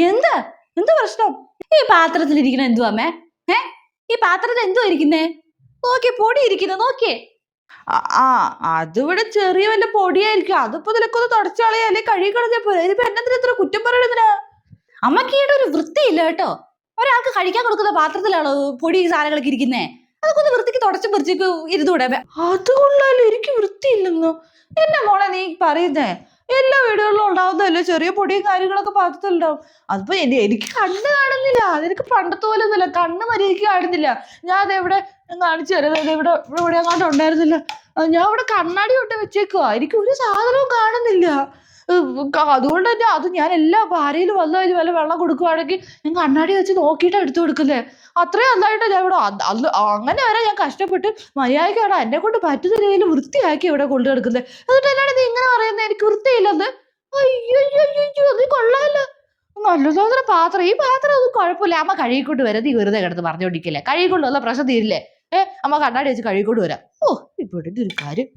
എന്താ എന്താ പ്രശ്നം? ഈ പാത്രത്തിലിരിക്കണ എന്തുവാ അമ്മേ? ഈ പാത്രത്തിൽ എന്തുവാ ഇരിക്കുന്നേ? നോക്കിയേ, പൊടി ഇരിക്കുന്നു, നോക്കിയേ. അതിവിടെ ചെറിയ വല്ല പൊടിയായിരിക്കും. അതിപ്പോ നിനക്കൊന്ന് തുടച്ചു കളയാ, അല്ലെ കഴുകി കളഞ്ഞാ പോരെ. ഇതിപ്പോ എന്നതിന് ഇത്ര കുറ്റം പറയണതിനാ? അമ്മക്ക് ഈടെ ഒരു വൃത്തിയില്ല കേട്ടോ. ഒരാൾക്ക് കഴിക്കാൻ കൊടുക്കുന്ന പാത്രത്തിലാണോ പൊടി സാധനങ്ങളൊക്കെ ഇരിക്കുന്നേ? അതൊക്കെ ഒന്ന് വൃത്തിക്ക് തുടച്ചും വൃത്തിക്ക് ഇരുന്നൂടെ? അത് കൊള്ളാലോ, എനിക്ക് വൃത്തിയില്ലെന്നോ? എന്നാ മോളെ നീ പറയുന്നേ? എല്ലാ വീടുകളിലും ഉണ്ടാവുന്നതല്ലേ ചെറിയ പൊടിയും കാര്യങ്ങളൊക്കെ പാത്രത്തിലുണ്ടാവും. അതിപ്പോ എനിക്ക് കണ്ണ് കാണുന്നില്ല. അതെനിക്ക് പണ്ടത്തെ പോലെ ഒന്നുമില്ല, കണ്ണ് മര്യാദയ്ക്ക് കാണുന്നില്ല. ഞാൻ അതെവിടെ കാണിച്ചു തരാം. ഇവിടെ ഇവിടെ അങ്ങോട്ട് ഉണ്ടായിരുന്നില്ല. ഞാൻ ഇവിടെ കണ്ണാടി കൊണ്ട് വെച്ചേക്കുവാ, എനിക്ക് ഒരു സാധനവും കാണുന്നില്ല. അതുകൊണ്ട് തന്നെ അത് ഞാൻ എല്ലാ ആരെങ്കിലും വന്നു കഴിഞ്ഞ് വല്ല വെള്ളം കൊടുക്കുവാണെങ്കിൽ ഞാൻ കണ്ണാടി വെച്ച് നോക്കിയിട്ട് എടുത്തു കൊടുക്കുന്നേ. അത്രയും നന്നായിട്ട് ഞാൻ ഇവിടെ അങ്ങനെ വരെ ഞാൻ കഷ്ടപ്പെട്ട് മര്യാദയ്ക്ക് അവിടെ എന്നെ കൊണ്ട് പറ്റുന്ന രീതിയിൽ വൃത്തിയാക്കി ഇവിടെ കൊണ്ടു കിടക്കുന്നത്. എന്നിട്ട് എന്നാണ് നീ ഇങ്ങനെ പറയുന്നത് എനിക്ക് വൃത്തിയില്ലെന്ന്? അയ്യോ അത് കൊള്ളാലോ, നല്ലതോന്നര പാത്രം. ഈ പാത്രം ഒന്നും കുഴപ്പമില്ല, അമ്മ കഴുകിക്കൊണ്ട് വരാം. നീ വെറുതെ കിടന്ന് പറഞ്ഞോണ്ടിരിക്കില്ലേ? കഴുകിക്കൊണ്ട് വന്ന പ്രശ്നം തീരില്ലേ? അമ്മ കണ്ണാടി വെച്ച് കഴുകിക്കൊണ്ട് വരാം. ഓ, ഇവിടെ ഒരു കാര്യം.